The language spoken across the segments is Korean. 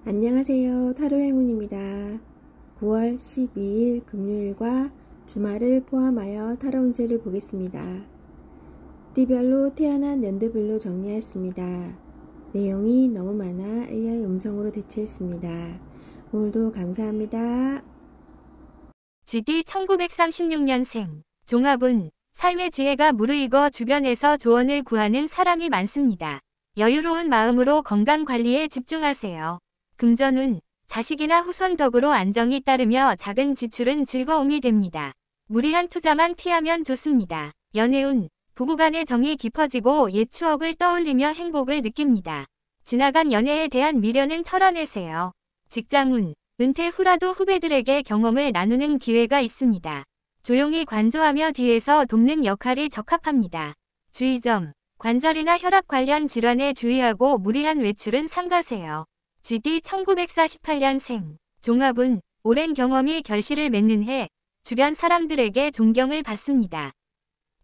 안녕하세요. 타로 행운입니다. 9월 12일 금요일과 주말을 포함하여 타로 운세를 보겠습니다. 띠별로 태어난 연도별로 정리하였습니다. 내용이 너무 많아 AI 음성으로 대체했습니다. 오늘도 감사합니다. GD 1936년생 종합운 삶의 지혜가 무르익어 주변에서 조언을 구하는 사람이 많습니다. 여유로운 마음으로 건강관리에 집중하세요. 금전운 자식이나 후손 덕으로 안정이 따르며 작은 지출은 즐거움이 됩니다. 무리한 투자만 피하면 좋습니다. 연애운 부부간의 정이 깊어지고 옛 추억을 떠올리며 행복을 느낍니다. 지나간 연애에 대한 미련은 털어내세요. 직장운 은퇴 후라도 후배들에게 경험을 나누는 기회가 있습니다. 조용히 관조하며 뒤에서 돕는 역할이 적합합니다. 주의점 관절이나 혈압 관련 질환에 주의하고 무리한 외출은 삼가세요. GD 1948년생 종합운 오랜 경험이 결실을 맺는 해 주변 사람들에게 존경을 받습니다.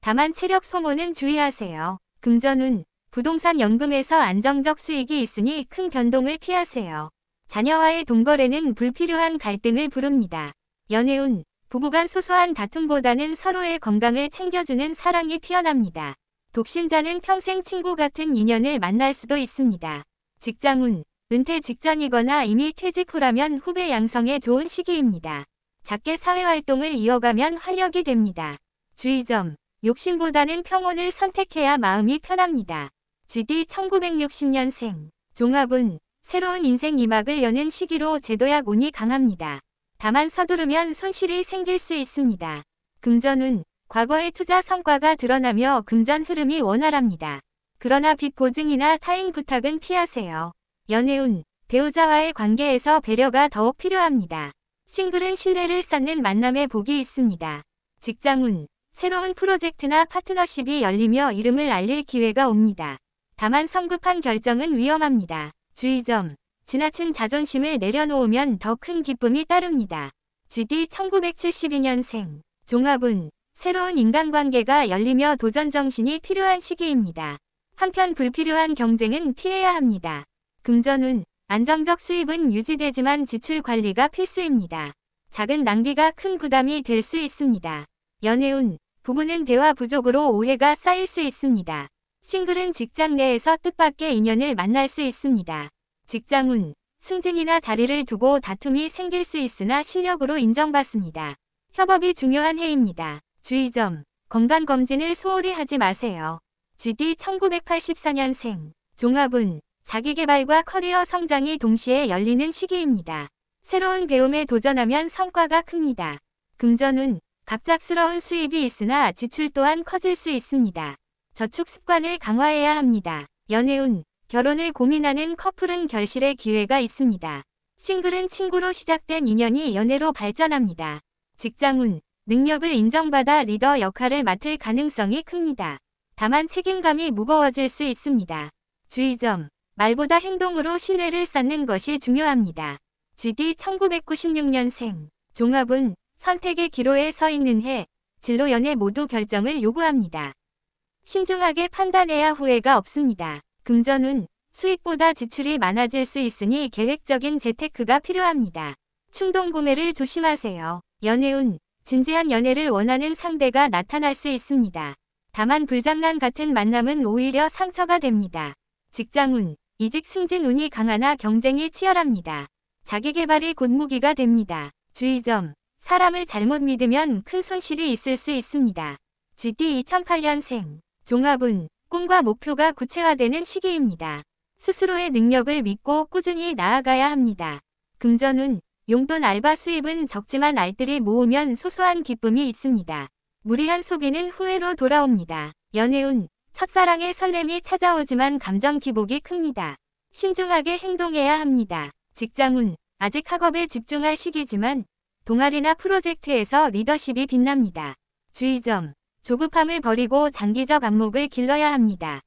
다만 체력 소모는 주의하세요. 금전운 부동산 연금에서 안정적 수익이 있으니 큰 변동을 피하세요. 자녀와의 동거래는 불필요한 갈등을 부릅니다. 연애운 부부간 소소한 다툼보다는 서로의 건강을 챙겨주는 사랑이 피어납니다. 독신자는 평생 친구 같은 인연을 만날 수도 있습니다. 직장운 은퇴 직전이거나 이미 퇴직 후라면 후배 양성에 좋은 시기입니다. 작게 사회활동을 이어가면 활력이 됩니다. 주의점 욕심보다는 평온을 선택해야 마음이 편합니다. GD 1960년생 종합운 새로운 인생 2막을 여는 시기로 제도약 운이 강합니다. 다만 서두르면 손실이 생길 수 있습니다. 금전운 과거의 투자 성과가 드러나며 금전 흐름이 원활합니다. 그러나 빚 보증이나 타인 부탁은 피하세요. 연애운 배우자와의 관계에서 배려가 더욱 필요합니다. 싱글은 신뢰를 쌓는 만남의 복이 있습니다. 직장운 새로운 프로젝트나 파트너십이 열리며 이름을 알릴 기회가 옵니다. 다만 성급한 결정은 위험합니다. 주의점 지나친 자존심을 내려놓으면 더 큰 기쁨이 따릅니다. GD 1972년생 종합운 새로운 인간관계가 열리며 도전정신이 필요한 시기입니다. 한편 불필요한 경쟁은 피해야 합니다. 금전운 안정적 수입은 유지되지만 지출 관리가 필수입니다. 작은 낭비가 큰 부담이 될 수 있습니다. 연애운 부부는 대화 부족으로 오해가 쌓일 수 있습니다. 싱글은 직장 내에서 뜻밖의 인연을 만날 수 있습니다. 직장운 승진이나 자리를 두고 다툼이 생길 수 있으나 실력으로 인정받습니다. 협업이 중요한 해입니다. 주의점 건강검진을 소홀히 하지 마세요. GD 1984년생 종합운 자기계발과 커리어 성장이 동시에 열리는 시기입니다. 새로운 배움에 도전하면 성과가 큽니다. 금전운 갑작스러운 수입이 있으나 지출 또한 커질 수 있습니다. 저축 습관을 강화해야 합니다. 연애운 결혼을 고민하는 커플은 결실의 기회가 있습니다. 싱글은 친구로 시작된 인연이 연애로 발전합니다. 직장운 능력을 인정받아 리더 역할을 맡을 가능성이 큽니다. 다만 책임감이 무거워질 수 있습니다. 주의점 말보다 행동으로 신뢰를 쌓는 것이 중요합니다. GD 1996년생 종합운 선택의 기로에 서 있는 해 진로 연애 모두 결정을 요구합니다. 신중하게 판단해야 후회가 없습니다. 금전운 수익보다 지출이 많아질 수 있으니 계획적인 재테크가 필요합니다. 충동 구매를 조심하세요. 연애운 진지한 연애를 원하는 상대가 나타날 수 있습니다. 다만 불장난 같은 만남은 오히려 상처가 됩니다. 직장운 이직 승진 운이 강하나 경쟁이 치열합니다. 자기계발이 곧무기가 됩니다. 주의점 사람을 잘못 믿으면 큰 손실이 있을 수 있습니다. GD 2008년생 종합운 꿈과 목표가 구체화되는 시기입니다. 스스로의 능력을 믿고 꾸준히 나아가야 합니다. 금전운 용돈 알바 수입은 적지만 알뜰히 모으면 소소한 기쁨이 있습니다. 무리한 소비는 후회로 돌아옵니다. 연애운 첫사랑의 설렘이 찾아오지만 감정 기복이 큽니다. 신중하게 행동해야 합니다. 직장운 아직 학업에 집중할 시기지만 동아리나 프로젝트에서 리더십이 빛납니다. 주의점 조급함을 버리고 장기적 안목을 길러야 합니다.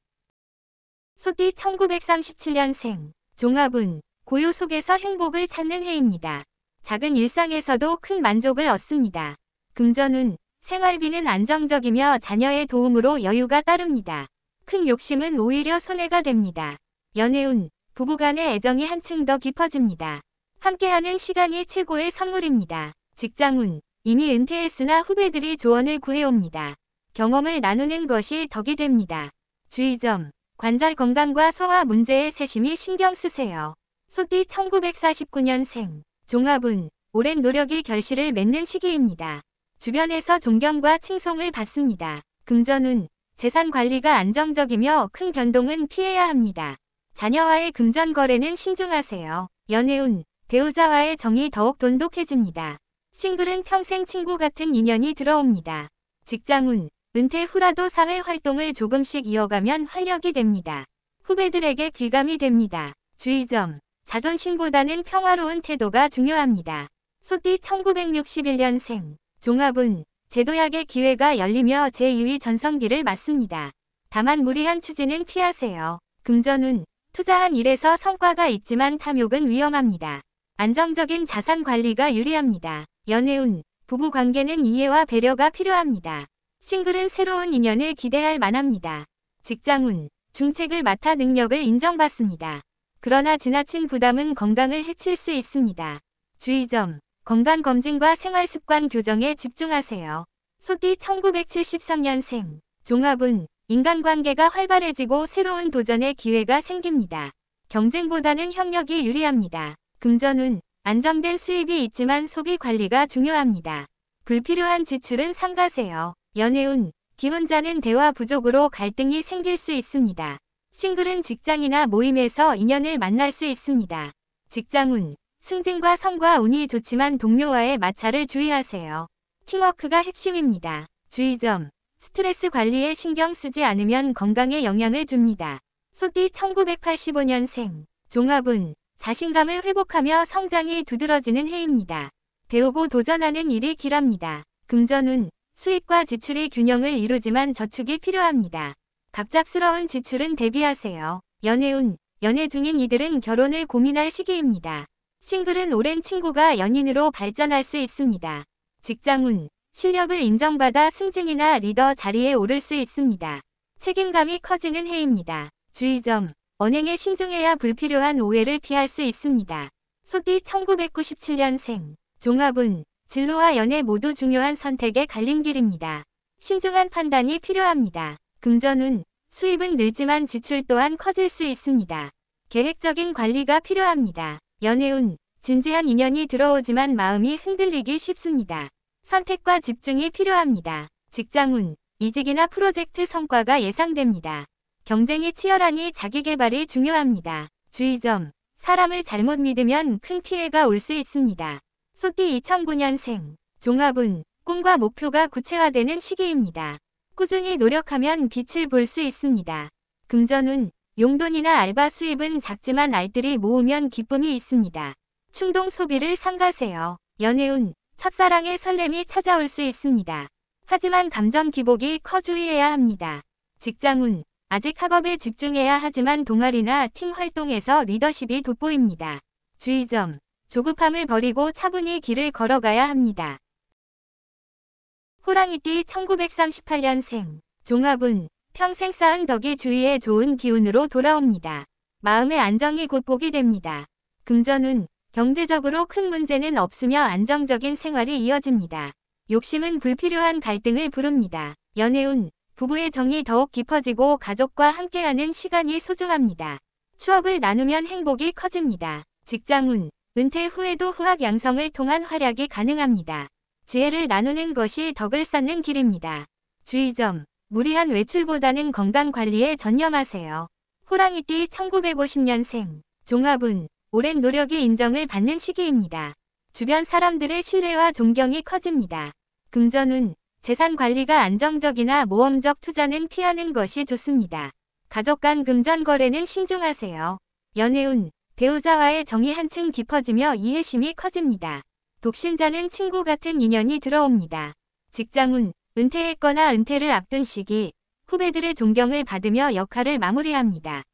소띠 1937년생 종합운 고요 속에서 행복을 찾는 해입니다. 작은 일상에서도 큰 만족을 얻습니다. 금전운 생활비는 안정적이며 자녀의 도움으로 여유가 따릅니다. 큰 욕심은 오히려 손해가 됩니다. 연애운 부부간의 애정이 한층 더 깊어집니다. 함께하는 시간이 최고의 선물입니다. 직장운, 이미 은퇴했으나 후배들이 조언을 구해옵니다. 경험을 나누는 것이 덕이 됩니다. 주의점, 관절 건강과 소화 문제에 세심히 신경 쓰세요. 소띠 1949년생, 종합운, 오랜 노력이 결실을 맺는 시기입니다. 주변에서 존경과 칭송을 받습니다. 금전운, 재산 관리가 안정적이며 큰 변동은 피해야 합니다. 자녀와의 금전 거래는 신중하세요. 연애운, 배우자와의 정이 더욱 돈독해집니다. 싱글은 평생 친구 같은 인연이 들어옵니다. 직장운, 은퇴 후라도 사회 활동을 조금씩 이어가면 활력이 됩니다. 후배들에게 귀감이 됩니다. 주의점, 자존심보다는 평화로운 태도가 중요합니다. 소띠 1961년생, 종합운, 제도약의 기회가 열리며 제2위 전성기를 맞습니다. 다만 무리한 추진은 피하세요. 금전운, 투자한 일에서 성과가 있지만 탐욕은 위험합니다. 안정적인 자산 관리가 유리합니다. 연애운, 부부 관계는 이해와 배려가 필요합니다. 싱글은 새로운 인연을 기대할 만합니다. 직장운, 중책을 맡아 능력을 인정받습니다. 그러나 지나친 부담은 건강을 해칠 수 있습니다. 주의점, 건강검진과 생활습관 교정에 집중하세요. 소띠 1973년생, 종합운, 인간관계가 활발해지고 새로운 도전의 기회가 생깁니다. 경쟁보다는 협력이 유리합니다. 금전운, 안정된 수입이 있지만 소비 관리가 중요합니다. 불필요한 지출은 삼가세요. 연애운, 기혼자는 대화 부족으로 갈등이 생길 수 있습니다. 싱글은 직장이나 모임에서 인연을 만날 수 있습니다. 직장운, 승진과 성과 운이 좋지만 동료와의 마찰을 주의하세요. 팀워크가 핵심입니다. 주의점, 스트레스 관리에 신경 쓰지 않으면 건강에 영향을 줍니다. 소띠 1985년생, 종합운, 자신감을 회복하며 성장이 두드러지는 해입니다. 배우고 도전하는 일이 길합니다. 금전운, 수입과 지출이 균형을 이루지만 저축이 필요합니다. 갑작스러운 지출은 대비하세요. 연애운, 연애 중인 이들은 결혼을 고민할 시기입니다. 싱글은 오랜 친구가 연인으로 발전할 수 있습니다. 직장운, 실력을 인정받아 승진이나 리더 자리에 오를 수 있습니다. 책임감이 커지는 해입니다. 주의점, 언행에 신중해야 불필요한 오해를 피할 수 있습니다. 소띠 1997년생, 종합운, 진로와 연애 모두 중요한 선택의 갈림길입니다. 신중한 판단이 필요합니다. 금전운, 수입은 늘지만 지출 또한 커질 수 있습니다. 계획적인 관리가 필요합니다. 연애운, 진지한 인연이 들어오지만 마음이 흔들리기 쉽습니다. 선택과 집중이 필요합니다. 직장운, 이직이나 프로젝트 성과가 예상됩니다. 경쟁이 치열하니 자기개발이 중요합니다. 주의점, 사람을 잘못 믿으면 큰 피해가 올 수 있습니다. 소띠 2009년생, 종합운, 꿈과 목표가 구체화되는 시기입니다. 꾸준히 노력하면 빛을 볼 수 있습니다. 금전운, 용돈이나 알바 수입은 작지만 알뜰히 모으면 기쁨이 있습니다. 충동 소비를 삼가세요. 연애운, 첫사랑의 설렘이 찾아올 수 있습니다. 하지만 감정 기복이 커 주의해야 합니다. 직장운, 아직 학업에 집중해야 하지만 동아리나 팀 활동에서 리더십이 돋보입니다. 주의점, 조급함을 버리고 차분히 길을 걸어가야 합니다. 호랑이띠 1938년생, 종합운, 평생 쌓은 덕이 주위에 좋은 기운으로 돌아옵니다. 마음의 안정이 곧 복이 됩니다. 금전운, 경제적으로 큰 문제는 없으며 안정적인 생활이 이어집니다. 욕심은 불필요한 갈등을 부릅니다. 연애운, 부부의 정이 더욱 깊어지고 가족과 함께하는 시간이 소중합니다. 추억을 나누면 행복이 커집니다. 직장운, 은퇴 후에도 후학 양성을 통한 활약이 가능합니다. 지혜를 나누는 것이 덕을 쌓는 길입니다. 주의점, 무리한 외출보다는 건강관리에 전념하세요. 호랑이띠 1950년생, 종합운, 오랜 노력이 인정을 받는 시기입니다. 주변 사람들의 신뢰와 존경이 커집니다. 금전운, 재산 관리가 안정적이나 모험적 투자는 피하는 것이 좋습니다. 가족 간 금전 거래는 신중하세요. 연애운, 배우자와의 정이 한층 깊어지며 이해심이 커집니다. 독신자는 친구 같은 인연이 들어옵니다. 직장운, 은퇴했거나 은퇴를 앞둔 시기, 후배들의 존경을 받으며 역할을 마무리합니다.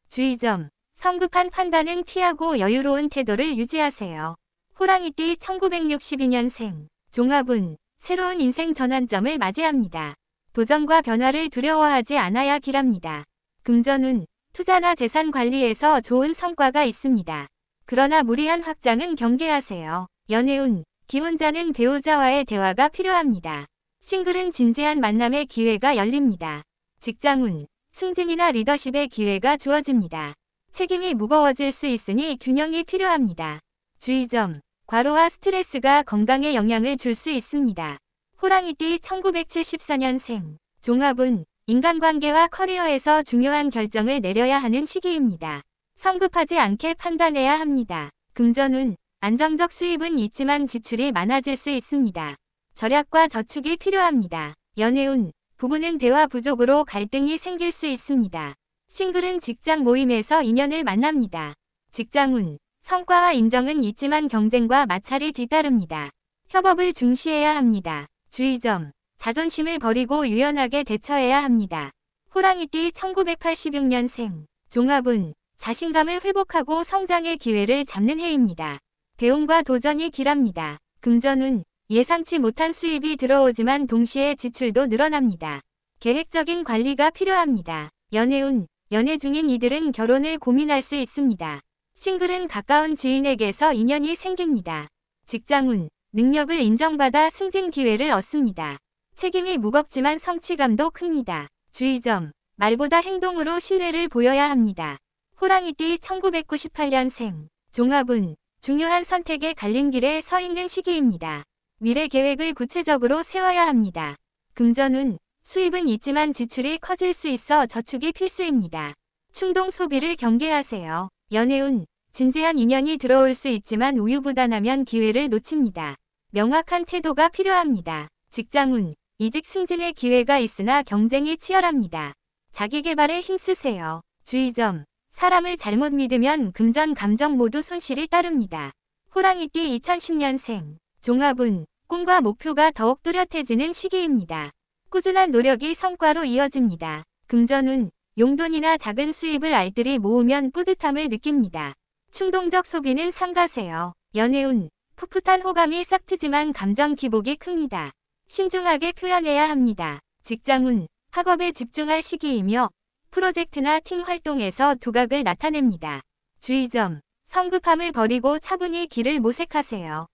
주의점, 성급한 판단은 피하고 여유로운 태도를 유지하세요. 호랑이띠 1962년생, 종합운, 새로운 인생 전환점을 맞이합니다. 도전과 변화를 두려워하지 않아야 길합니다. 금전운, 투자나 재산 관리에서 좋은 성과가 있습니다. 그러나 무리한 확장은 경계하세요. 연애운, 기혼자는 배우자와의 대화가 필요합니다. 싱글은 진지한 만남의 기회가 열립니다. 직장운, 승진이나 리더십의 기회가 주어집니다. 책임이 무거워질 수 있으니 균형이 필요합니다. 주의점, 과로와 스트레스가 건강에 영향을 줄 수 있습니다. 호랑이띠 1974년생, 종합운, 인간관계와 커리어에서 중요한 결정을 내려야 하는 시기입니다. 성급하지 않게 판단해야 합니다. 금전운, 안정적 수입은 있지만 지출이 많아질 수 있습니다. 절약과 저축이 필요합니다. 연애운, 부부는 대화 부족으로 갈등이 생길 수 있습니다. 싱글은 직장 모임에서 인연을 만납니다. 직장운, 성과와 인정은 있지만 경쟁과 마찰이 뒤따릅니다. 협업을 중시해야 합니다. 주의점, 자존심을 버리고 유연하게 대처해야 합니다. 호랑이띠 1986년생, 종합운, 자신감을 회복하고 성장의 기회를 잡는 해입니다. 배움과 도전이 길합니다. 금전운, 예상치 못한 수입이 들어오지만 동시에 지출도 늘어납니다. 계획적인 관리가 필요합니다. 연애운, 연애 중인 이들은 결혼을 고민할 수 있습니다. 싱글은 가까운 지인에게서 인연이 생깁니다. 직장운, 능력을 인정받아 승진 기회를 얻습니다. 책임이 무겁지만 성취감도 큽니다. 주의점, 말보다 행동으로 신뢰를 보여야 합니다. 호랑이띠 1998년생, 종합운, 중요한 선택의 갈림길에 서 있는 시기입니다. 미래 계획을 구체적으로 세워야 합니다. 금전운, 수입은 있지만 지출이 커질 수 있어 저축이 필수입니다. 충동 소비를 경계하세요. 연애운, 진지한 인연이 들어올 수 있지만 우유부단하면 기회를 놓칩니다. 명확한 태도가 필요합니다. 직장운, 이직 승진의 기회가 있으나 경쟁이 치열합니다. 자기계발에 힘쓰세요. 주의점, 사람을 잘못 믿으면 금전 감정 모두 손실이 따릅니다. 호랑이띠 2010년생, 종합운, 꿈과 목표가 더욱 뚜렷해지는 시기입니다. 꾸준한 노력이 성과로 이어집니다. 금전운, 용돈이나 작은 수입을 알뜰히 모으면 뿌듯함을 느낍니다. 충동적 소비는 삼가세요. 연애운, 풋풋한 호감이 싹 트지만 감정 기복이 큽니다. 신중하게 표현해야 합니다. 직장운, 학업에 집중할 시기이며 프로젝트나 팀 활동에서 두각을 나타냅니다. 주의점, 성급함을 버리고 차분히 길을 모색하세요.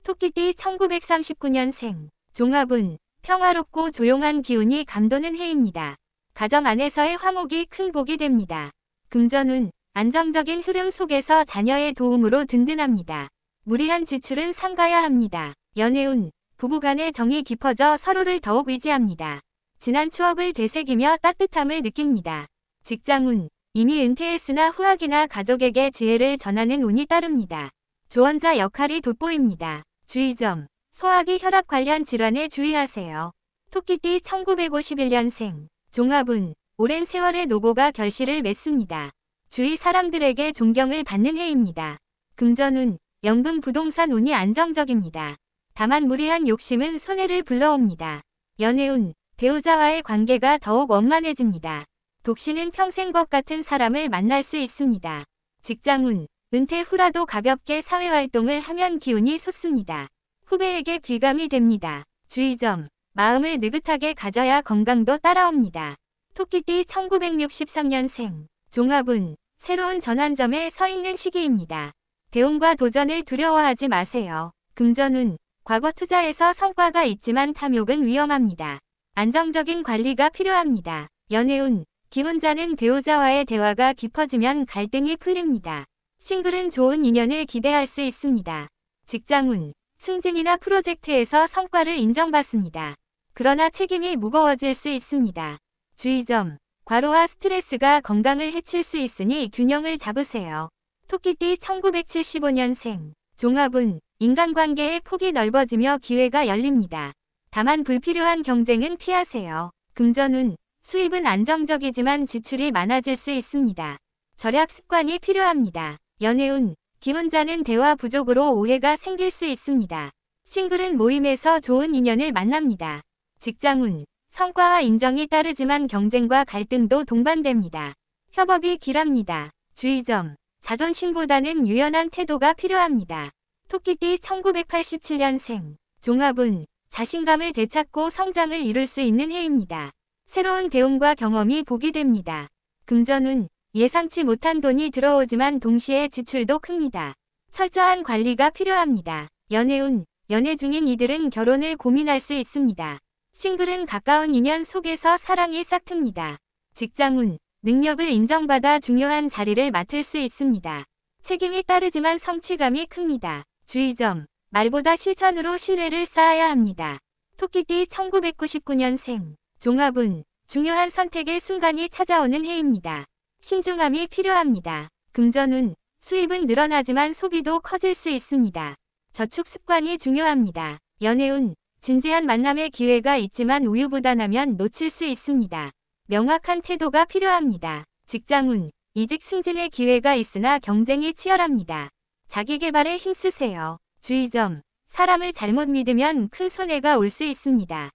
토끼띠 1939년생, 종합운, 평화롭고 조용한 기운이 감도는 해입니다. 가정 안에서의 화목이 큰 복이 됩니다. 금전운, 안정적인 흐름 속에서 자녀의 도움으로 든든합니다. 무리한 지출은 삼가야 합니다. 연애운, 부부간의 정이 깊어져 서로를 더욱 의지합니다. 지난 추억을 되새기며 따뜻함을 느낍니다. 직장운, 이미 은퇴했으나 후학이나 가족에게 지혜를 전하는 운이 따릅니다. 조언자 역할이 돋보입니다. 주의점, 소화기 혈압 관련 질환에 주의하세요. 토끼띠 1951년생, 종합운, 오랜 세월의 노고가 결실을 맺습니다. 주위 사람들에게 존경을 받는 해입니다. 금전운, 연금 부동산 운이 안정적입니다. 다만 무리한 욕심은 손해를 불러옵니다. 연애운, 배우자와의 관계가 더욱 원만해집니다. 독신은 평생법 같은 사람을 만날 수 있습니다. 직장운, 은퇴 후라도 가볍게 사회활동을 하면 기운이 솟습니다. 후배에게 귀감이 됩니다. 주의점, 마음을 느긋하게 가져야 건강도 따라옵니다. 토끼띠 1963년생, 종합운, 새로운 전환점에 서 있는 시기입니다. 배움과 도전을 두려워하지 마세요. 금전운, 과거 투자에서 성과가 있지만 탐욕은 위험합니다. 안정적인 관리가 필요합니다. 연애운, 기혼자는 배우자와의 대화가 깊어지면 갈등이 풀립니다. 싱글은 좋은 인연을 기대할 수 있습니다. 직장운, 승진이나 프로젝트에서 성과를 인정받습니다. 그러나 책임이 무거워질 수 있습니다. 주의점, 과로와 스트레스가 건강을 해칠 수 있으니 균형을 잡으세요. 토끼띠 1975년생, 종합운, 인간관계의 폭이 넓어지며 기회가 열립니다. 다만 불필요한 경쟁은 피하세요. 금전운, 수입은 안정적이지만 지출이 많아질 수 있습니다. 절약 습관이 필요합니다. 연애운, 기혼자는 대화 부족으로 오해가 생길 수 있습니다. 싱글은 모임에서 좋은 인연을 만납니다. 직장운, 성과와 인정이 따르지만 경쟁과 갈등도 동반됩니다. 협업이 길합니다. 주의점, 자존심보다는 유연한 태도가 필요합니다. 토끼띠 1987년생, 종합운, 자신감을 되찾고 성장을 이룰 수 있는 해입니다. 새로운 배움과 경험이 복이 됩니다. 금전운, 예상치 못한 돈이 들어오지만 동시에 지출도 큽니다. 철저한 관리가 필요합니다. 연애운, 연애 중인 이들은 결혼을 고민할 수 있습니다. 싱글은 가까운 인연 속에서 사랑이 싹틉니다. 직장운, 능력을 인정받아 중요한 자리를 맡을 수 있습니다. 책임이 따르지만 성취감이 큽니다. 주의점, 말보다 실천으로 신뢰를 쌓아야 합니다. 토끼띠 1999년생, 종합운, 중요한 선택의 순간이 찾아오는 해입니다. 신중함이 필요합니다. 금전운, 수입은 늘어나지만 소비도 커질 수 있습니다. 저축 습관이 중요합니다. 연애운, 진지한 만남의 기회가 있지만 우유부단하면 놓칠 수 있습니다. 명확한 태도가 필요합니다. 직장운, 이직 승진의 기회가 있으나 경쟁이 치열합니다. 자기 개발에 힘쓰세요. 주의점, 사람을 잘못 믿으면 큰 손해가 올 수 있습니다.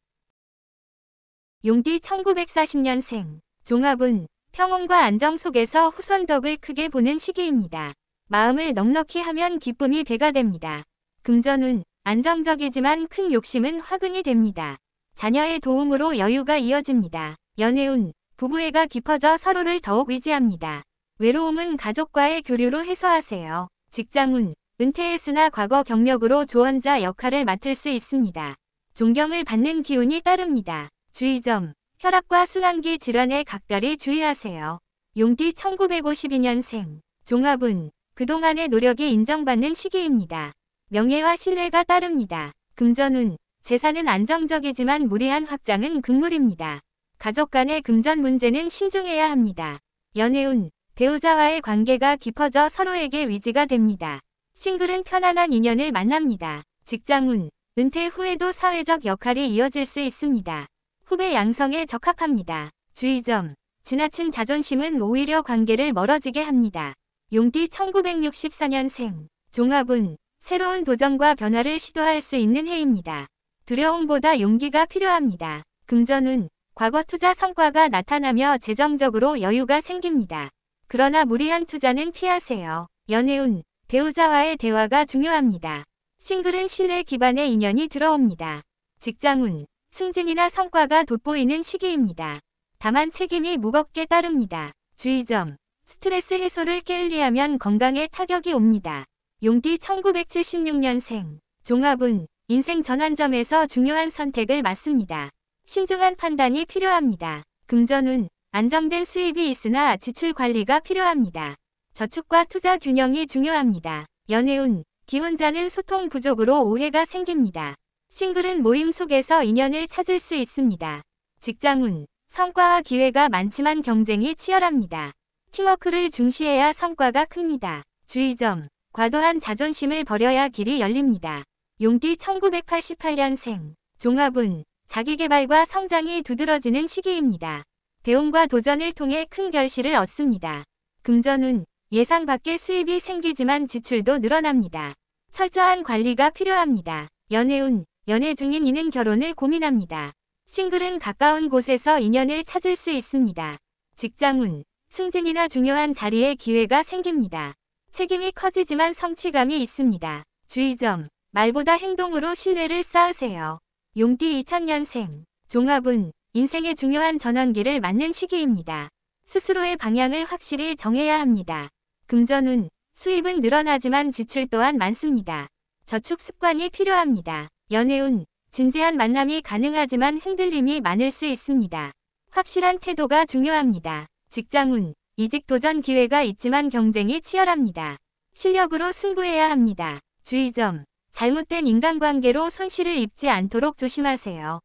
용띠 1940년생, 종합운, 평온과 안정 속에서 후손 덕을 크게 보는 시기입니다. 마음을 넉넉히 하면 기쁨이 배가 됩니다. 금전운, 안정적이지만 큰 욕심은 화근이 됩니다. 자녀의 도움으로 여유가 이어집니다. 연애운, 부부애가 깊어져 서로를 더욱 의지합니다. 외로움은 가족과의 교류로 해소하세요. 직장운, 은퇴했으나 과거 경력으로 조언자 역할을 맡을 수 있습니다. 존경을 받는 기운이 따릅니다. 주의점, 혈압과 순환기 질환에 각별히 주의하세요. 용띠 1952년생, 종합운, 그동안의 노력이 인정받는 시기입니다. 명예와 신뢰가 따릅니다. 금전운, 재산은 안정적이지만 무리한 확장은 금물입니다. 가족 간의 금전 문제는 신중해야 합니다. 연애운, 배우자와의 관계가 깊어져 서로에게 위지가 됩니다. 싱글은 편안한 인연을 만납니다. 직장운, 은퇴 후에도 사회적 역할이 이어질 수 있습니다. 후배 양성에 적합합니다. 주의점, 지나친 자존심은 오히려 관계를 멀어지게 합니다. 용띠 1964년생, 종합운, 새로운 도전과 변화를 시도할 수 있는 해입니다. 두려움보다 용기가 필요합니다. 금전운, 과거 투자 성과가 나타나며 재정적으로 여유가 생깁니다. 그러나 무리한 투자는 피하세요. 연애운, 배우자와의 대화가 중요합니다. 싱글은 신뢰 기반의 인연이 들어옵니다. 직장운, 승진이나 성과가 돋보이는 시기입니다. 다만 책임이 무겁게 따릅니다. 주의점, 스트레스 해소를 게을리하면 건강에 타격이 옵니다. 용띠 1976년생, 종합운, 인생 전환점에서 중요한 선택을 맡습니다. 신중한 판단이 필요합니다. 금전운, 안정된 수입이 있으나 지출 관리가 필요합니다. 저축과 투자 균형이 중요합니다. 연애운, 기혼자는 소통 부족으로 오해가 생깁니다. 싱글은 모임 속에서 인연을 찾을 수 있습니다. 직장운, 성과와 기회가 많지만 경쟁이 치열합니다. 팀워크를 중시해야 성과가 큽니다. 주의점, 과도한 자존심을 버려야 길이 열립니다. 용띠 1988년생, 종합운, 자기개발과 성장이 두드러지는 시기입니다. 배움과 도전을 통해 큰 결실을 얻습니다. 금전운, 예상 밖의 수입이 생기지만 지출도 늘어납니다. 철저한 관리가 필요합니다. 연애운, 연애 중인 이는 결혼을 고민합니다. 싱글은 가까운 곳에서 인연을 찾을 수 있습니다. 직장운, 승진이나 중요한 자리에 기회가 생깁니다. 책임이 커지지만 성취감이 있습니다. 주의점, 말보다 행동으로 신뢰를 쌓으세요. 용띠 2000년생, 종합운, 인생의 중요한 전환기를 맞는 시기입니다. 스스로의 방향을 확실히 정해야 합니다. 금전운, 수입은 늘어나지만 지출 또한 많습니다. 저축 습관이 필요합니다. 연애운, 진지한 만남이 가능하지만 흔들림이 많을 수 있습니다. 확실한 태도가 중요합니다. 직장운, 이직 도전 기회가 있지만 경쟁이 치열합니다. 실력으로 승부해야 합니다. 주의점, 잘못된 인간관계로 손실을 입지 않도록 조심하세요.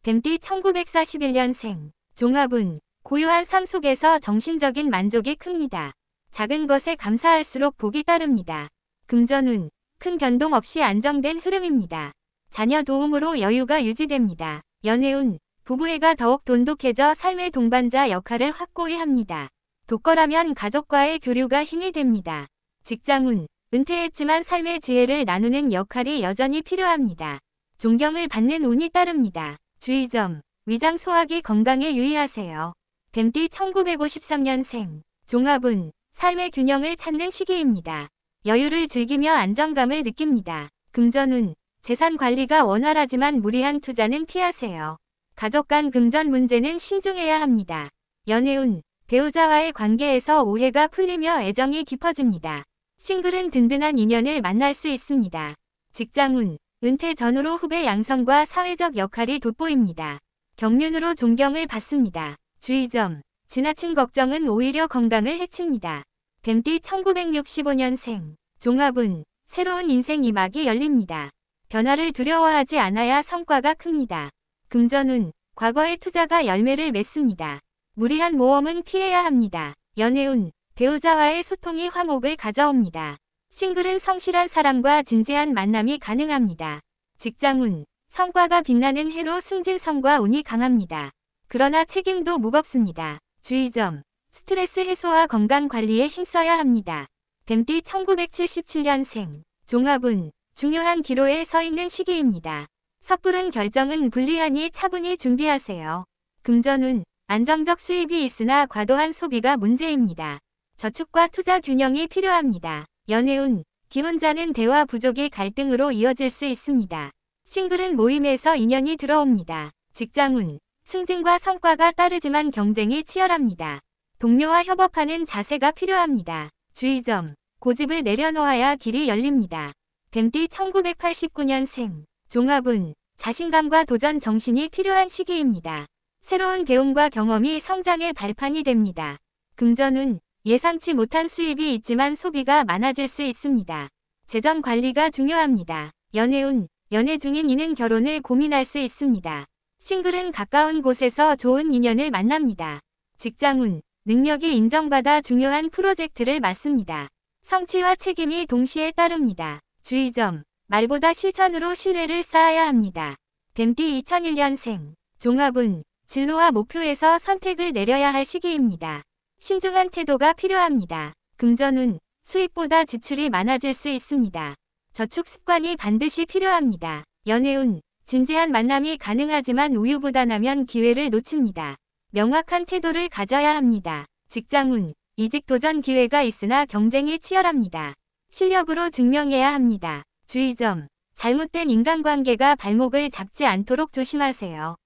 뱀띠 1941년생, 종합운, 고요한 삶 속에서 정신적인 만족이 큽니다. 작은 것에 감사할수록 복이 따릅니다. 금전운, 큰 변동 없이 안정된 흐름입니다. 자녀 도움으로 여유가 유지됩니다. 연애운, 부부애가 더욱 돈독해져 삶의 동반자 역할을 확고히 합니다. 독거라면 가족과의 교류가 힘이 됩니다. 직장운, 은퇴했지만 삶의 지혜를 나누는 역할이 여전히 필요합니다. 존경을 받는 운이 따릅니다. 주의점, 위장 소화기 건강에 유의하세요. 뱀띠 1953년생, 종합운, 삶의 균형을 찾는 시기입니다. 여유를 즐기며 안정감을 느낍니다. 금전운, 재산 관리가 원활하지만 무리한 투자는 피하세요. 가족 간 금전 문제는 신중해야 합니다. 연애운, 배우자와의 관계에서 오해가 풀리며 애정이 깊어집니다. 싱글은 든든한 인연을 만날 수 있습니다. 직장운, 은퇴 전후로 후배 양성과 사회적 역할이 돋보입니다. 경륜으로 존경을 받습니다. 주의점, 지나친 걱정은 오히려 건강을 해칩니다. 뱀띠 1965년생, 종합운, 새로운 인생 2막이 열립니다. 변화를 두려워하지 않아야 성과가 큽니다. 금전운, 과거의 투자가 열매를 맺습니다. 무리한 모험은 피해야 합니다. 연애운, 배우자와의 소통이 화목을 가져옵니다. 싱글은 성실한 사람과 진지한 만남이 가능합니다. 직장운, 성과가 빛나는 해로 승진성과 운이 강합니다. 그러나 책임도 무겁습니다. 주의점, 스트레스 해소와 건강 관리에 힘써야 합니다. 뱀띠 1977년생, 종합운, 중요한 기로에 서 있는 시기입니다. 섣부른 결정은 불리하니 차분히 준비하세요. 금전운, 안정적 수입이 있으나 과도한 소비가 문제입니다. 저축과 투자 균형이 필요합니다. 연애운, 기혼자는 대화 부족이 갈등으로 이어질 수 있습니다. 싱글은 모임에서 인연이 들어옵니다. 직장운, 승진과 성과가 따르지만 경쟁이 치열합니다. 동료와 협업하는 자세가 필요합니다. 주의점, 고집을 내려놓아야 길이 열립니다. 뱀띠 1989년생, 종합운, 자신감과 도전 정신이 필요한 시기입니다. 새로운 배움과 경험이 성장의 발판이 됩니다. 금전운, 예상치 못한 수입이 있지만 소비가 많아질 수 있습니다. 재정 관리가 중요합니다. 연애운, 연애 중인 이는 결혼을 고민할 수 있습니다. 싱글은 가까운 곳에서 좋은 인연을 만납니다. 직장운, 능력이 인정받아 중요한 프로젝트를 맡습니다. 성취와 책임이 동시에 따릅니다. 주의점, 말보다 실천으로 신뢰를 쌓아야 합니다. 뱀띠 2001년생, 종합운, 진로와 목표에서 선택을 내려야 할 시기입니다. 신중한 태도가 필요합니다. 금전운, 수입보다 지출이 많아질 수 있습니다. 저축 습관이 반드시 필요합니다. 연애운, 진지한 만남이 가능하지만 우유부단하면 기회를 놓칩니다. 명확한 태도를 가져야 합니다. 직장운, 이직 도전 기회가 있으나 경쟁이 치열합니다. 실력으로 증명해야 합니다. 주의점, 잘못된 인간관계가 발목을 잡지 않도록 조심하세요.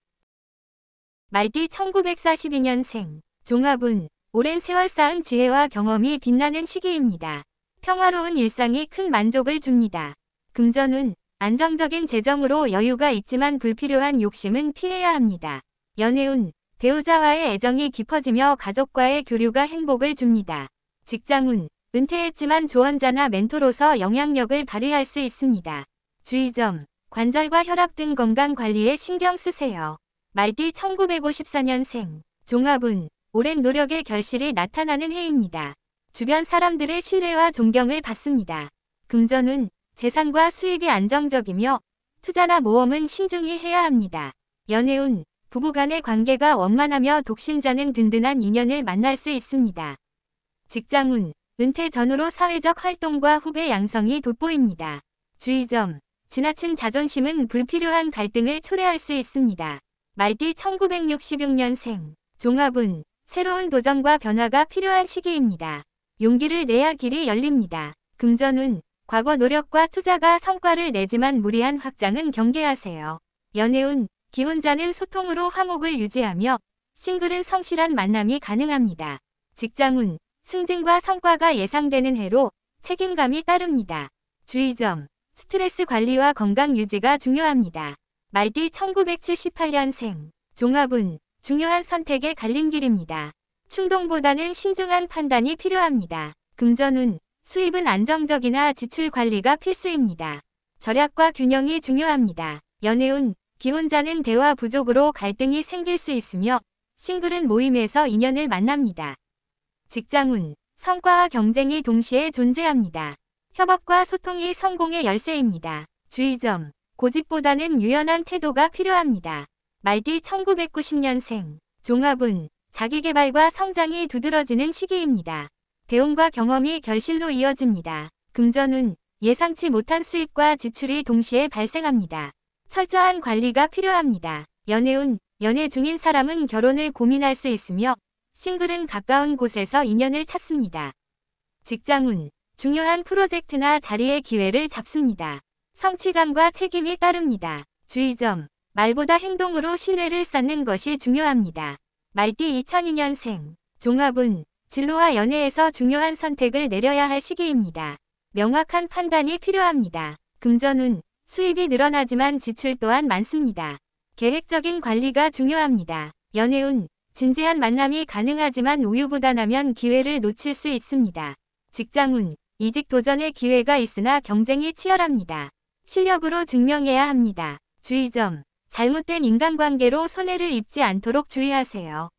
말띠 1942년생, 종합운, 오랜 세월 쌓은 지혜와 경험이 빛나는 시기입니다. 평화로운 일상이 큰 만족을 줍니다. 금전운, 안정적인 재정으로 여유가 있지만 불필요한 욕심은 피해야 합니다. 연애운, 배우자와의 애정이 깊어지며 가족과의 교류가 행복을 줍니다. 직장운, 은퇴했지만 조언자나 멘토로서 영향력을 발휘할 수 있습니다. 주의점, 관절과 혈압 등 건강 관리에 신경 쓰세요. 말띠 1954년생, 종합운, 오랜 노력의 결실이 나타나는 해입니다. 주변 사람들의 신뢰와 존경을 받습니다. 금전운, 재산과 수입이 안정적이며 투자나 모험은 신중히 해야 합니다. 연애운, 부부간의 관계가 원만하며 독신자는 든든한 인연을 만날 수 있습니다. 직장운, 은퇴 전후로 사회적 활동과 후배 양성이 돋보입니다. 주의점, 지나친 자존심은 불필요한 갈등을 초래할 수 있습니다. 말띠 1966년생, 종합운, 새로운 도전과 변화가 필요한 시기입니다. 용기를 내야 길이 열립니다. 금전운, 과거 노력과 투자가 성과를 내지만 무리한 확장은 경계하세요. 연애운, 기혼자는 소통으로 화목을 유지하며 싱글은 성실한 만남이 가능합니다. 직장운, 승진과 성과가 예상되는 해로 책임감이 따릅니다. 주의점, 스트레스 관리와 건강 유지가 중요합니다. 말띠 1978년생, 종합운, 중요한 선택의 갈림길입니다. 충동보다는 신중한 판단이 필요합니다. 금전운, 수입은 안정적이나 지출 관리가 필수입니다. 절약과 균형이 중요합니다. 연애운, 기혼자는 대화 부족으로 갈등이 생길 수 있으며 싱글은 모임에서 인연을 만납니다. 직장운, 성과와 경쟁이 동시에 존재합니다. 협업과 소통이 성공의 열쇠입니다. 주의점, 고집보다는 유연한 태도가 필요합니다. 말띠 1990년생, 종합운, 자기개발과 성장이 두드러지는 시기입니다. 배움과 경험이 결실로 이어집니다. 금전운, 예상치 못한 수입과 지출이 동시에 발생합니다. 철저한 관리가 필요합니다. 연애운, 연애 중인 사람은 결혼을 고민할 수 있으며 싱글은 가까운 곳에서 인연을 찾습니다. 직장운, 중요한 프로젝트나 자리의 기회를 잡습니다. 성취감과 책임이 따릅니다. 주의점, 말보다 행동으로 신뢰를 쌓는 것이 중요합니다. 말띠 2002년생, 종합운, 진로와 연애에서 중요한 선택을 내려야 할 시기입니다. 명확한 판단이 필요합니다. 금전운, 수입이 늘어나지만 지출 또한 많습니다. 계획적인 관리가 중요합니다. 연애운, 진지한 만남이 가능하지만 우유부단하면 기회를 놓칠 수 있습니다. 직장운, 이직 도전의 기회가 있으나 경쟁이 치열합니다. 실력으로 증명해야 합니다. 주의점, 잘못된 인간관계로 손해를 입지 않도록 주의하세요.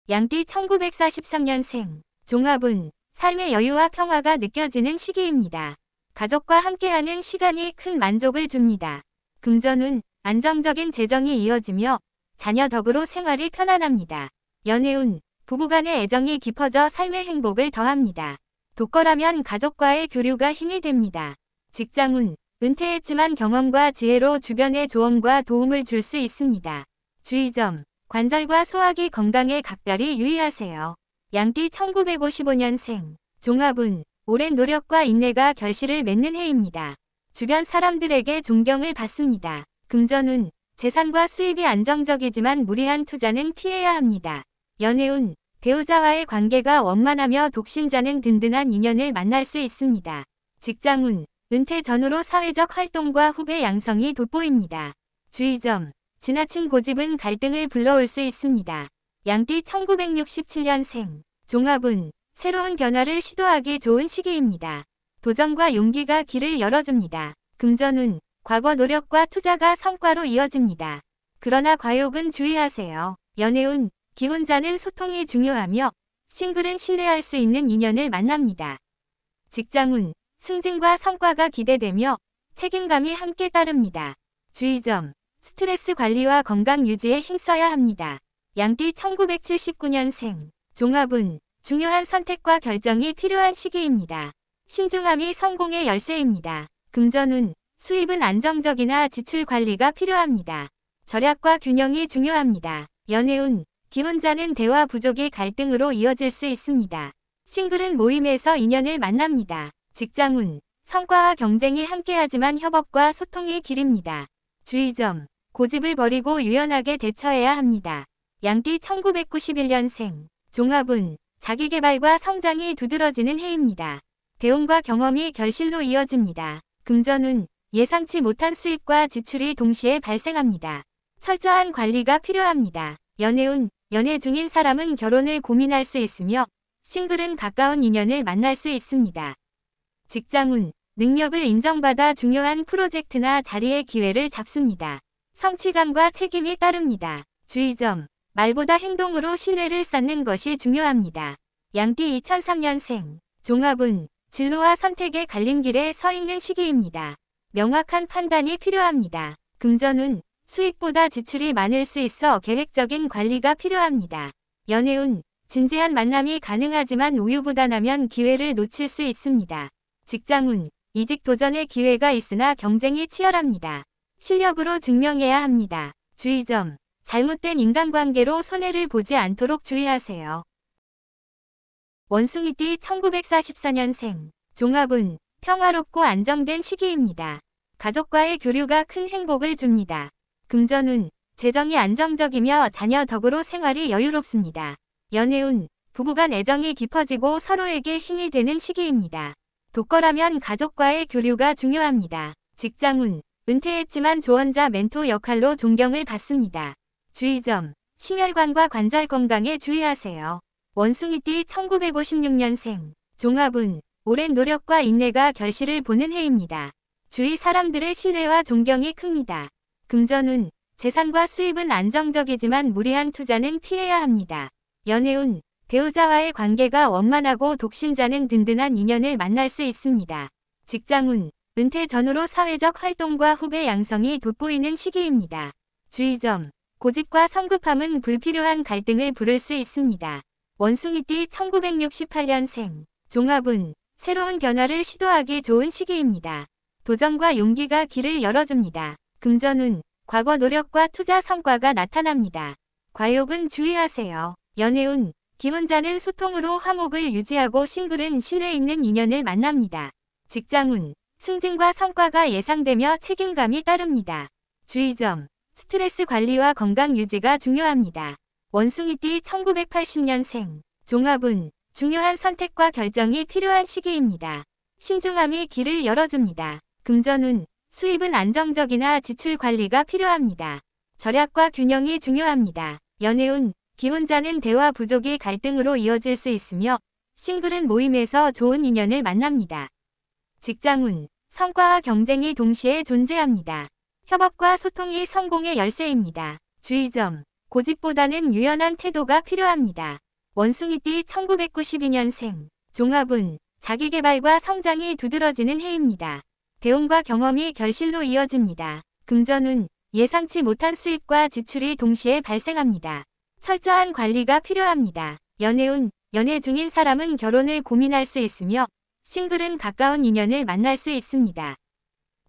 양띠 1943년생, 종합운, 삶의 여유와 평화가 느껴지는 시기입니다. 가족과 함께하는 시간이 큰 만족을 줍니다. 금전운, 안정적인 재정이 이어지며 자녀 덕으로 생활이 편안합니다. 연애운, 부부간의 애정이 깊어져 삶의 행복을 더합니다. 독거라면 가족과의 교류가 힘이 됩니다. 직장운, 은퇴했지만 경험과 지혜로 주변의 조언과 도움을 줄 수 있습니다. 주의점, 관절과 소화기 건강에 각별히 유의하세요. 양띠 1955년생, 종합운, 오랜 노력과 인내가 결실을 맺는 해입니다. 주변 사람들에게 존경을 받습니다. 금전운, 재산과 수입이 안정적이지만 무리한 투자는 피해야 합니다. 연애운, 배우자와의 관계가 원만하며 독신자는 든든한 인연을 만날 수 있습니다. 직장운, 은퇴 전후로 사회적 활동과 후배 양성이 돋보입니다. 주의점, 지나친 고집은 갈등을 불러올 수 있습니다. 양띠 1967년생, 종합운, 새로운 변화를 시도하기 좋은 시기입니다. 도전과 용기가 길을 열어줍니다. 금전운, 과거 노력과 투자가 성과로 이어집니다. 그러나 과욕은 주의하세요. 연애운, 기혼자는 소통이 중요하며 싱글은 신뢰할 수 있는 인연을 만납니다. 직장운, 승진과 성과가 기대되며 책임감이 함께 따릅니다. 주의점, 스트레스 관리와 건강 유지에 힘써야 합니다. 양띠 1979년생, 종합운, 중요한 선택과 결정이 필요한 시기입니다. 신중함이 성공의 열쇠입니다. 금전운, 수입은 안정적이나 지출 관리가 필요합니다. 절약과 균형이 중요합니다. 연애운, 기혼자는 대화 부족이 갈등으로 이어질 수 있습니다. 싱글은 모임에서 인연을 만납니다. 직장운, 성과와 경쟁이 함께하지만 협업과 소통이 길입니다. 주의점, 고집을 버리고 유연하게 대처해야 합니다. 양띠 1991년생, 종합운, 자기개발과 성장이 두드러지는 해입니다. 배움과 경험이 결실로 이어집니다. 금전운, 예상치 못한 수입과 지출이 동시에 발생합니다. 철저한 관리가 필요합니다. 연애운, 연애 중인 사람은 결혼을 고민할 수 있으며 싱글은 가까운 인연을 만날 수 있습니다. 직장운, 능력을 인정받아 중요한 프로젝트나 자리의 기회를 잡습니다. 성취감과 책임이 따릅니다. 주의점, 말보다 행동으로 신뢰를 쌓는 것이 중요합니다. 양띠 2003년생, 종합운, 진로와 선택의 갈림길에 서 있는 시기입니다. 명확한 판단이 필요합니다. 금전운, 수입보다 지출이 많을 수 있어 계획적인 관리가 필요합니다. 연애운, 진지한 만남이 가능하지만 우유부단하면 기회를 놓칠 수 있습니다. 직장운, 이직 도전의 기회가 있으나 경쟁이 치열합니다. 실력으로 증명해야 합니다. 주의점, 잘못된 인간관계로 손해를 보지 않도록 주의하세요. 원숭이띠 1944년생, 종합운, 평화롭고 안정된 시기입니다. 가족과의 교류가 큰 행복을 줍니다. 금전운, 재정이 안정적이며 자녀 덕으로 생활이 여유롭습니다. 연애운, 부부간 애정이 깊어지고 서로에게 힘이 되는 시기입니다. 독거라면 가족과의 교류가 중요합니다. 직장운, 은퇴했지만 조언자 멘토 역할로 존경을 받습니다. 주의점, 심혈관과 관절 건강에 주의하세요. 원숭이띠 1956년생, 종합운, 오랜 노력과 인내가 결실을 보는 해입니다. 주위 사람들의 신뢰와 존경이 큽니다. 금전운, 재산과 수입은 안정적이지만 무리한 투자는 피해야 합니다. 연애운, 배우자와의 관계가 원만하고 독신자는 든든한 인연을 만날 수 있습니다. 직장운, 은퇴 전후로 사회적 활동과 후배 양성이 돋보이는 시기입니다. 주의점, 고집과 성급함은 불필요한 갈등을 부를 수 있습니다. 원숭이띠 1968년생, 종합운, 새로운 변화를 시도하기 좋은 시기입니다. 도전과 용기가 길을 열어줍니다. 금전운, 과거 노력과 투자 성과가 나타납니다. 과욕은 주의하세요. 연애운, 기혼자는 소통으로 화목을 유지하고 싱글은 신뢰 있는 인연을 만납니다. 직장운, 승진과 성과가 예상되며 책임감이 따릅니다. 주의점, 스트레스 관리와 건강 유지가 중요합니다. 원숭이띠 1980년생. 종합운. 중요한 선택과 결정이 필요한 시기입니다. 신중함이 길을 열어줍니다. 금전운. 수입은 안정적이나 지출 관리가 필요합니다. 절약과 균형이 중요합니다. 연애운. 기혼자는 대화 부족이 갈등으로 이어질 수 있으며 싱글은 모임에서 좋은 인연을 만납니다. 직장운. 성과와 경쟁이 동시에 존재합니다. 협업과 소통이 성공의 열쇠입니다. 주의점. 고집보다는 유연한 태도가 필요합니다. 원숭이띠 1992년생. 종합운. 자기계발과 성장이 두드러지는 해입니다. 배움과 경험이 결실로 이어집니다. 금전운. 예상치 못한 수입과 지출이 동시에 발생합니다. 철저한 관리가 필요합니다. 연애운. 연애 중인 사람은 결혼을 고민할 수 있으며 싱글은 가까운 인연을 만날 수 있습니다.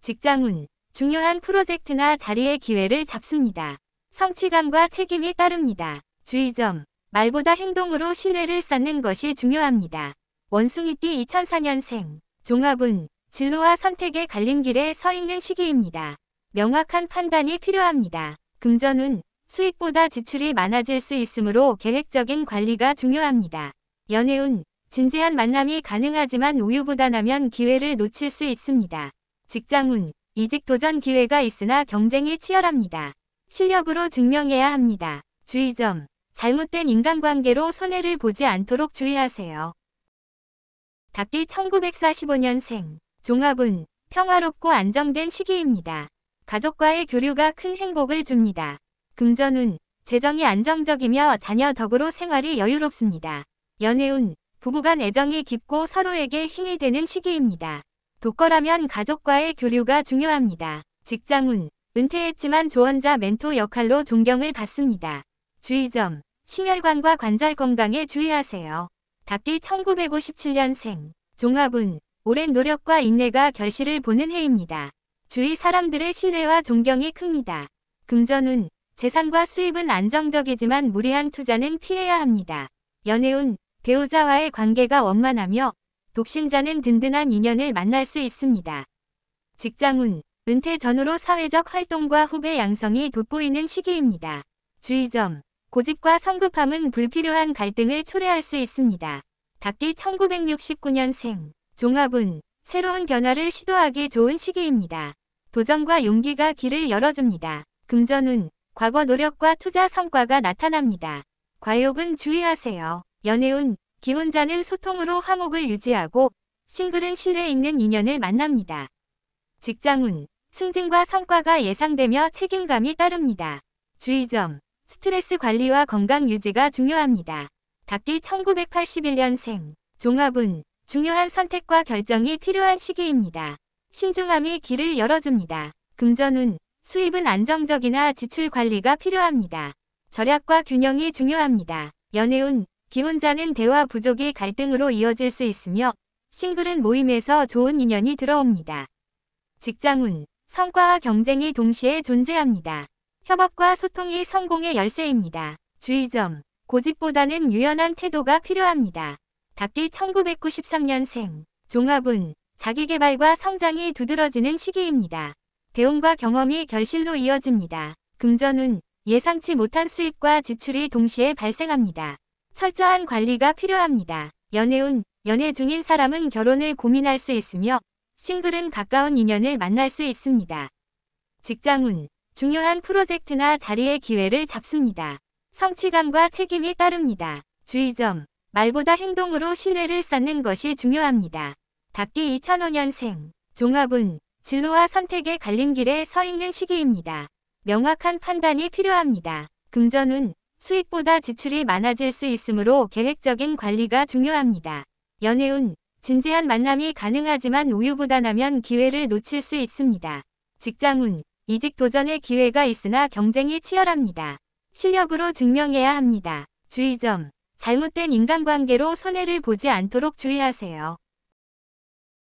직장운. 중요한 프로젝트나 자리의 기회를 잡습니다. 성취감과 책임이 따릅니다. 주의점. 말보다 행동으로 신뢰를 쌓는 것이 중요합니다. 원숭이띠 2004년생. 종합운. 진로와 선택의 갈림길에 서 있는 시기입니다. 명확한 판단이 필요합니다. 금전운. 수입보다 지출이 많아질 수 있으므로 계획적인 관리가 중요합니다. 연애운. 진지한 만남이 가능하지만 우유부단하면 기회를 놓칠 수 있습니다. 직장운. 이직 도전 기회가 있으나 경쟁이 치열합니다. 실력으로 증명해야 합니다. 주의점. 잘못된 인간관계로 손해를 보지 않도록 주의하세요. 닭띠 1945년생. 종합운. 평화롭고 안정된 시기입니다. 가족과의 교류가 큰 행복을 줍니다. 금전운. 재정이 안정적이며 자녀 덕으로 생활이 여유롭습니다. 연애운. 부부간 애정이 깊고 서로에게 힘이 되는 시기입니다. 독거라면 가족과의 교류가 중요합니다. 직장운. 은퇴했지만 조언자 멘토 역할로 존경을 받습니다. 주의점. 심혈관과 관절 건강에 주의하세요. 닭띠 1957년생. 종합운. 오랜 노력과 인내가 결실을 보는 해입니다. 주위 사람들의 신뢰와 존경이 큽니다. 금전운. 재산과 수입은 안정적이지만 무리한 투자는 피해야 합니다. 연애운. 배우자와의 관계가 원만하며 독신자는 든든한 인연을 만날 수 있습니다. 직장운. 은퇴 전후로 사회적 활동과 후배 양성이 돋보이는 시기입니다. 주의점. 고집과 성급함은 불필요한 갈등을 초래할 수 있습니다. 닭띠 1969년생. 종합운. 새로운 변화를 시도하기 좋은 시기입니다. 도전과 용기가 길을 열어줍니다. 금전운. 과거 노력과 투자 성과가 나타납니다. 과욕은 주의하세요. 연애운. 기혼자는 소통으로 화목을 유지하고 싱글은 신뢰 있는 인연을 만납니다. 직장운. 승진과 성과가 예상되며 책임감이 따릅니다. 주의점. 스트레스 관리와 건강 유지가 중요합니다. 닭띠 1981년생. 종합운. 중요한 선택과 결정이 필요한 시기입니다. 신중함이 길을 열어줍니다. 금전운. 수입은 안정적이나 지출 관리가 필요합니다. 절약과 균형이 중요합니다. 연애운. 기혼자는 대화 부족이 갈등으로 이어질 수 있으며 싱글은 모임에서 좋은 인연이 들어옵니다. 직장운. 성과와 경쟁이 동시에 존재합니다. 협업과 소통이 성공의 열쇠입니다. 주의점. 고집보다는 유연한 태도가 필요합니다. 닭띠 1993년생. 종합운. 자기계발과 성장이 두드러지는 시기입니다. 배움과 경험이 결실로 이어집니다. 금전운. 예상치 못한 수입과 지출이 동시에 발생합니다. 철저한 관리가 필요합니다. 연애운. 연애 중인 사람은 결혼을 고민할 수 있으며 싱글은 가까운 인연을 만날 수 있습니다. 직장운. 중요한 프로젝트나 자리의 기회를 잡습니다. 성취감과 책임이 따릅니다. 주의점. 말보다 행동으로 신뢰를 쌓는 것이 중요합니다. 닭띠 2005년생. 종합운. 진로와 선택의 갈림길에 서 있는 시기입니다. 명확한 판단이 필요합니다. 금전운. 수입보다 지출이 많아질 수 있으므로 계획적인 관리가 중요합니다. 연애운. 진지한 만남이 가능하지만 우유부단하면 기회를 놓칠 수 있습니다. 직장운. 이직 도전의 기회가 있으나 경쟁이 치열합니다. 실력으로 증명해야 합니다. 주의점. 잘못된 인간관계로 손해를 보지 않도록 주의하세요.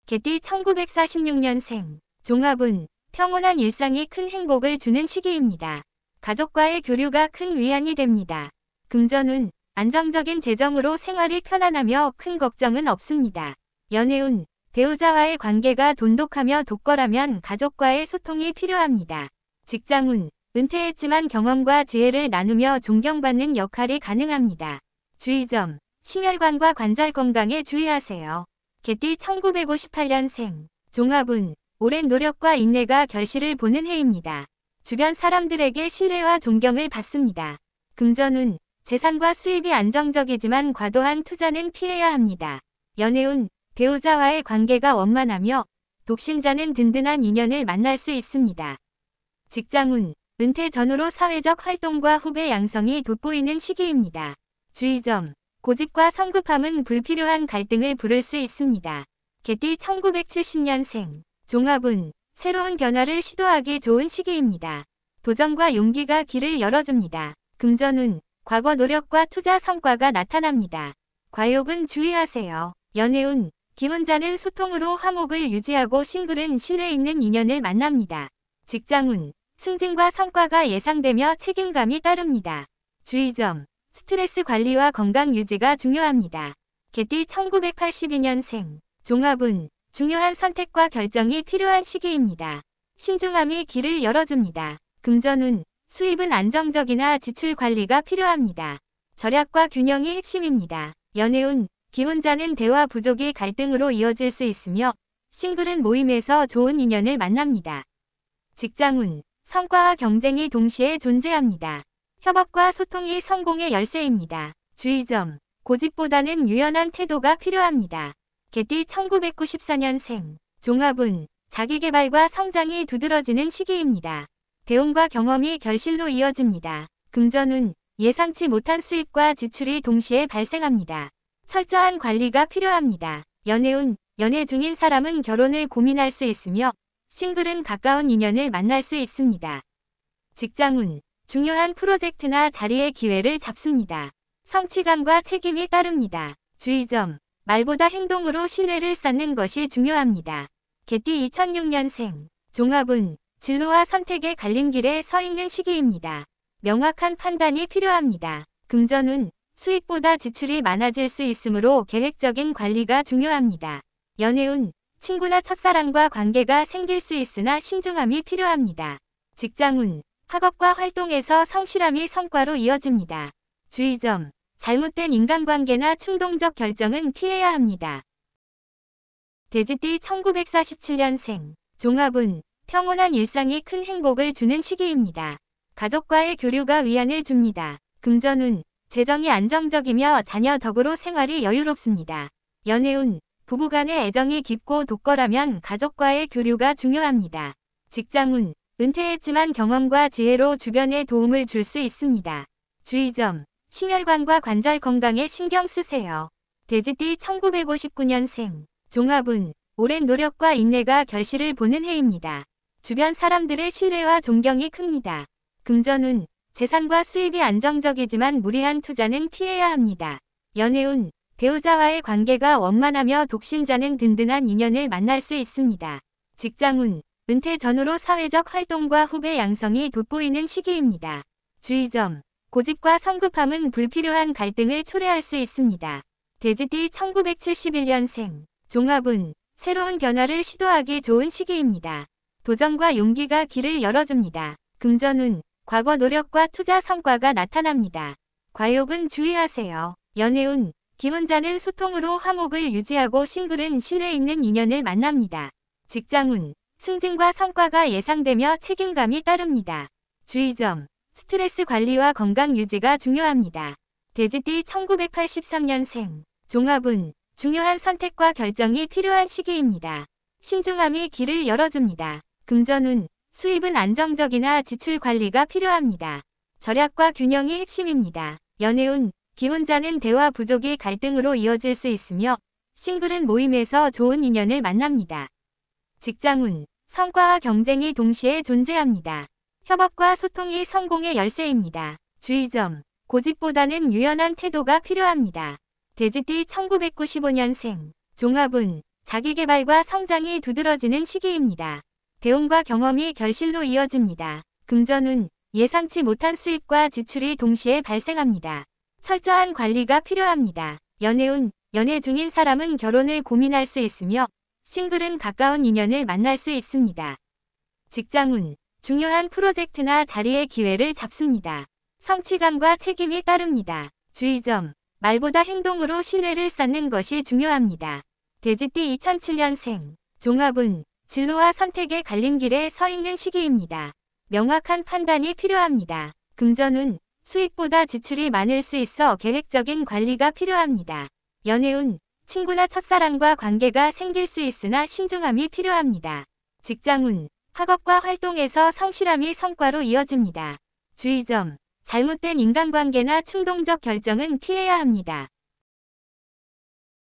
개띠 1946년생. 종합운. 평온한 일상이 큰 행복을 주는 시기입니다. 가족과의 교류가 큰 위안이 됩니다. 금전운. 안정적인 재정으로 생활이 편안하며 큰 걱정은 없습니다. 연애운. 배우자와의 관계가 돈독하며 독거라면 가족과의 소통이 필요합니다. 직장운. 은퇴했지만 경험과 지혜를 나누며 존경받는 역할이 가능합니다. 주의점, 심혈관과 관절 건강에 주의하세요. 개띠 1958년생, 종합운, 오랜 노력과 인내가 결실을 보는 해입니다. 주변 사람들에게 신뢰와 존경을 받습니다. 금전운, 재산과 수입이 안정적이지만 과도한 투자는 피해야 합니다. 연애운, 배우자와의 관계가 원만하며 독신자는 든든한 인연을 만날 수 있습니다. 직장운, 은퇴 전후로 사회적 활동과 후배 양성이 돋보이는 시기입니다. 주의점, 고집과 성급함은 불필요한 갈등을 부를 수 있습니다. 개띠 1970년생, 종합운, 새로운 변화를 시도하기 좋은 시기입니다. 도전과 용기가 길을 열어줍니다. 금전운, 과거 노력과 투자 성과가 나타납니다. 과욕은 주의하세요. 연애운, 기혼자는 소통으로 화목을 유지하고 싱글은 신뢰 있는 인연을 만납니다. 직장운, 승진과 성과가 예상되며 책임감이 따릅니다. 주의점, 스트레스 관리와 건강 유지가 중요합니다. 개띠 1982년생, 종합운, 중요한 선택과 결정이 필요한 시기입니다. 신중함이 길을 열어줍니다. 금전운, 수입은 안정적이나 지출 관리가 필요합니다. 절약과 균형이 핵심입니다. 연애운, 기혼자는 대화 부족이 갈등으로 이어질 수 있으며 싱글은 모임에서 좋은 인연을 만납니다. 직장운, 성과와 경쟁이 동시에 존재합니다. 협업과 소통이 성공의 열쇠입니다. 주의점, 고집보다는 유연한 태도가 필요합니다. 개띠 1994년생, 종합운, 자기개발과 성장이 두드러지는 시기입니다. 배움과 경험이 결실로 이어집니다. 금전운, 예상치 못한 수입과 지출이 동시에 발생합니다. 철저한 관리가 필요합니다. 연애운, 연애 중인 사람은 결혼을 고민할 수 있으며 싱글은 가까운 인연을 만날 수 있습니다. 직장운, 중요한 프로젝트나 자리의 기회를 잡습니다. 성취감과 책임이 따릅니다. 주의점, 말보다 행동으로 신뢰를 쌓는 것이 중요합니다. 개띠 2006년생, 종합운, 진로와 선택의 갈림길에 서 있는 시기입니다. 명확한 판단이 필요합니다. 금전운, 수입보다 지출이 많아질 수 있으므로 계획적인 관리가 중요합니다. 연애운, 친구나 첫사랑과 관계가 생길 수 있으나 신중함이 필요합니다. 직장운, 학업과 활동에서 성실함이 성과로 이어집니다. 주의점, 잘못된 인간관계나 충동적 결정은 피해야 합니다. 돼지띠 1947년생, 종합운, 평온한 일상이 큰 행복을 주는 시기입니다. 가족과의 교류가 위안을 줍니다. 금전운, 재정이 안정적이며 자녀 덕으로 생활이 여유롭습니다. 연애운, 부부간의 애정이 깊고 독걸하면 가족과의 교류가 중요합니다. 직장운, 은퇴했지만 경험과 지혜로 주변에 도움을 줄 수 있습니다. 주의점, 심혈관과 관절 건강에 신경 쓰세요. 돼지띠 1959년생, 종합운, 오랜 노력과 인내가 결실을 보는 해입니다. 주변 사람들의 신뢰와 존경이 큽니다. 금전운, 재산과 수입이 안정적이지만 무리한 투자는 피해야 합니다. 연애운, 배우자와의 관계가 원만하며 독신자는 든든한 인연을 만날 수 있습니다. 직장운, 은퇴 전후로 사회적 활동과 후배 양성이 돋보이는 시기입니다. 주의점, 고집과 성급함은 불필요한 갈등을 초래할 수 있습니다. 돼지띠 1971년생, 종합운, 새로운 변화를 시도하기 좋은 시기입니다. 도전과 용기가 길을 열어줍니다. 금전운, 과거 노력과 투자 성과가 나타납니다. 과욕은 주의하세요. 연애운, 기혼자는 소통으로 화목을 유지하고 싱글은 신뢰 있는 인연을 만납니다. 직장운, 승진과 성과가 예상되며 책임감이 따릅니다. 주의점, 스트레스 관리와 건강 유지가 중요합니다. 돼지띠 1983년생, 종합운, 중요한 선택과 결정이 필요한 시기입니다. 신중함이 길을 열어줍니다. 금전운, 수입은 안정적이나 지출 관리가 필요합니다. 절약과 균형이 핵심입니다. 연애운, 기혼자는 대화 부족이 갈등으로 이어질 수 있으며 싱글은 모임에서 좋은 인연을 만납니다. 직장운, 성과와 경쟁이 동시에 존재합니다. 협업과 소통이 성공의 열쇠입니다. 주의점, 고집보다는 유연한 태도가 필요합니다. 돼지띠 1995년생, 종합운, 자기개발과 성장이 두드러지는 시기입니다. 배움과 경험이 결실로 이어집니다. 금전운, 예상치 못한 수입과 지출이 동시에 발생합니다. 철저한 관리가 필요합니다. 연애운, 연애 중인 사람은 결혼을 고민할 수 있으며 싱글은 가까운 인연을 만날 수 있습니다. 직장운, 중요한 프로젝트나 자리의 기회를 잡습니다. 성취감과 책임이 따릅니다. 주의점. 말보다 행동으로 신뢰를 쌓는 것이 중요합니다. 돼지띠 2007년생. 종합운. 진로와 선택의 갈림길에 서 있는 시기입니다. 명확한 판단이 필요합니다. 금전운. 수익보다 지출이 많을 수 있어 계획적인 관리가 필요합니다. 연애운. 친구나 첫사랑과 관계가 생길 수 있으나 신중함이 필요합니다. 직장운. 학업과 활동에서 성실함이 성과로 이어집니다. 주의점. 잘못된 인간관계나 충동적 결정은 피해야 합니다.